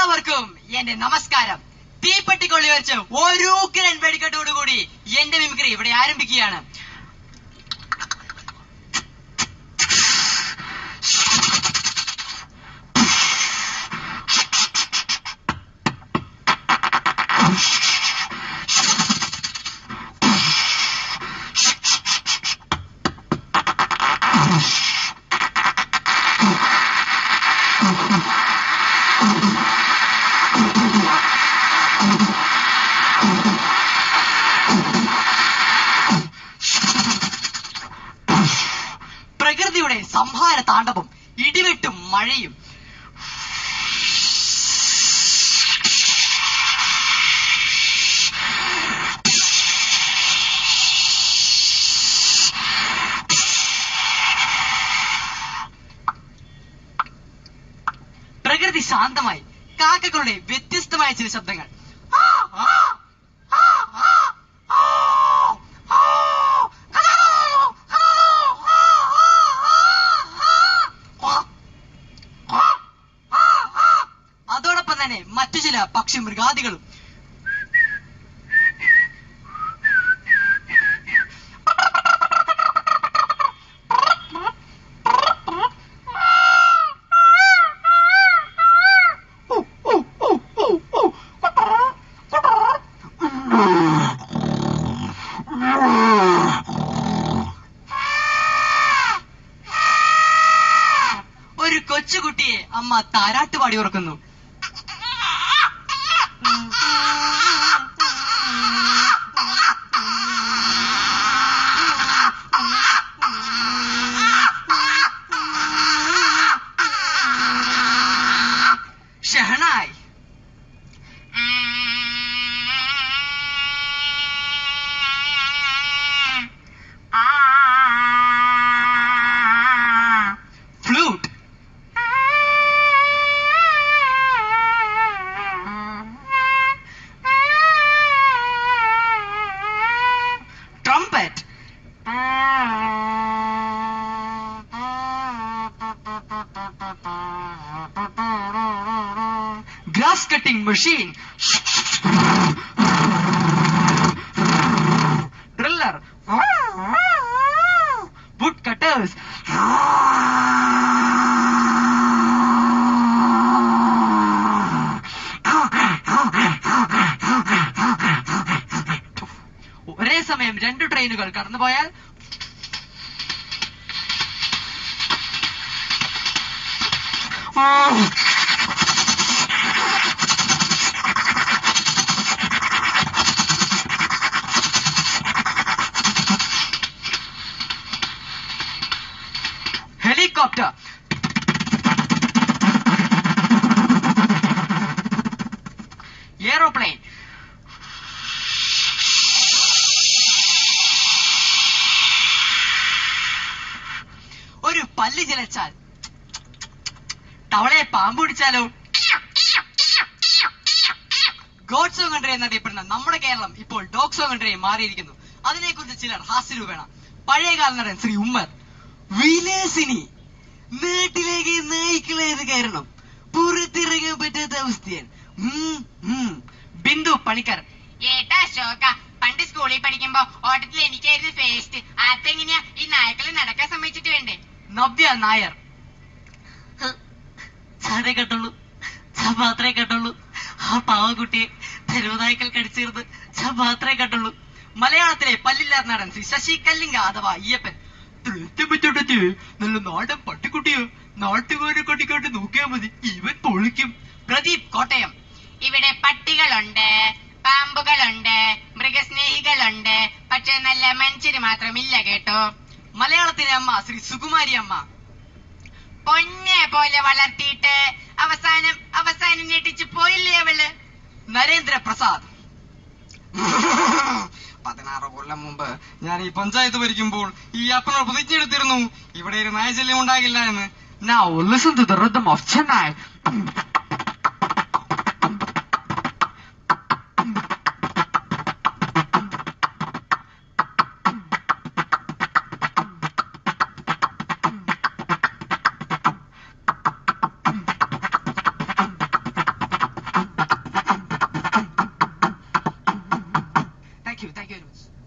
എല്ലാവർക്കും എന്റെ നമസ്കാരം. തീപ്പെട്ടിക്കൊള്ളി വെച്ച് ഒരു ഉഗ്രൻ വെടിക്കെട്ടോടുകൂടി എന്റെ മിമിക്രി ഇവിടെ ആരംഭിക്കുകയാണ്. പ്രകൃതിയുടെ സംഹാര താണ്ഡവം, ഇടിവെട്ടും മഴയും. പ്രകൃതി ശാന്തമായി. കാക്കകളുടെ വ്യത്യസ്തമായ ചില ശബ്ദങ്ങൾ. അതോടൊപ്പം തന്നെ മറ്റു ചില പക്ഷി മൃഗാദികളും. ഒരു കൊച്ചുകുട്ടിയെ അമ്മ താരാട്ടുപാടി ഉറക്കുന്നു. Shehnai. Flute. Trumpet. Grass cutting machine. Driller. Wood cutters. ഒരേ സമയം 2 ട്രെയിനുകൾ കടന്നുപോയാൽ ഹെലികോപ്റ്റർ. എയറോപ്ലെയിൻ. ഒരു പല്ല് ചിലച്ചാൽ തവളയെ പാമ്പ് പിടിച്ചാലോ? ഗോഡ് സോങ് കൺട്രി എന്നറിയപ്പെടുന്ന നമ്മുടെ കേരളം ഇപ്പോൾ ഡോഗ് സോങ് കൺട്രിയായി മാറിയിരിക്കുന്നു. അതിനെക്കുറിച്ച് ചിലർ ഹാസ്യരൂപേണ. പഴയകാല നടൻ ശ്രീ ഉമ്മർ. വിലാസിനി. നാട്ടിലേക്ക് നായ്ക്കളേത് കാരണം പുറത്തിറങ്ങാൻ പറ്റാത്ത അവസ്ഥയാണ്. ബിന്ദു പണിക്കർ. ഏട്ടാ അശോക, പണ്ട് സ്കൂളിൽ പഠിക്കുമ്പോ ഓട്ടത്തിൽ എനിക്കായിരുന്നു ഫേസ്റ്റ്. അതെങ്ങനെയാ ഈ നായ്ക്കളെ നടക്കാൻ സമ്മതിച്ചിട്ട് വേണ്ടേ? നവ്യ നായർ. ചാരേ കേട്ടുള്ളൂ, മാത്രമേ കേട്ടുള്ളൂ. ആ പാവക്കുട്ടിയെ തെരുവുനായ്ക്കൾ കടിച്ചേർന്ന് മാത്രമേ കേട്ടുള്ളൂ. മലയാളത്തിലെ പല്ലില്ലാത്ത നടൻ ശ്രീ ശശി കല്ലിംഗ അഥവാ അയ്യപ്പൻ. നല്ല നാടൻ പട്ടിക്കുട്ടിയോ, നാട്ടുകാരെ കട്ടിക്കാട്ട് നോക്കിയാൽ മതി, ഇവൻ പൊളിക്കും. പ്രദീപ് കോട്ടയം. ഇവിടെ പട്ടികളുണ്ട്, പാമ്പുകളുണ്ട്, മൃഗസ്നേഹികളുണ്ട്, പക്ഷെ നല്ല മനുഷ്യര് മാത്രമില്ല കേട്ടോ. മലയാളത്തിലെ അമ്മ ശ്രീ സുകുമാരി അമ്മ. പൊന്നെ പോലെ വളർത്തിയിട്ട് അവസാനം ഞെട്ടിച്ചു പോയില്ലേ അവള്. നരേന്ദ്ര പ്രസാദ്. 16 കൊല്ലം മുമ്പ് ഞാൻ ഈ പഞ്ചായത്ത് ഭരിക്കുമ്പോൾ ഈ അപ്പനോട് പ്രതിജ്ഞയെടുത്തിരുന്നു, ഇവിടെ ഒരു നായശല്യം ഉണ്ടാകില്ല എന്ന്. Now listen to the rhythm of Chennai. Thank you very much.